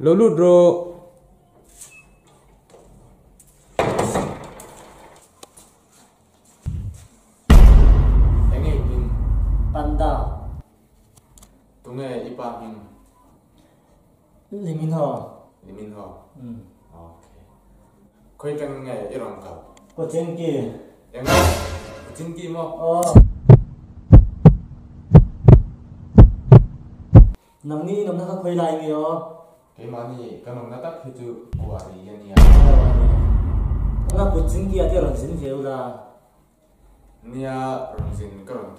Loludro. Engel in Panda. Tunge ipa in Liminho. Liminho. Okay. Koi kang nge irong ka. Có trên kia. Yang Jinki mo. Nằm ni nằm nó khơi lại nhiều. Cái mani kanong natak hitu kuari yan ya. Nó có trên kia thì là trên kia là. Nia rongsin karong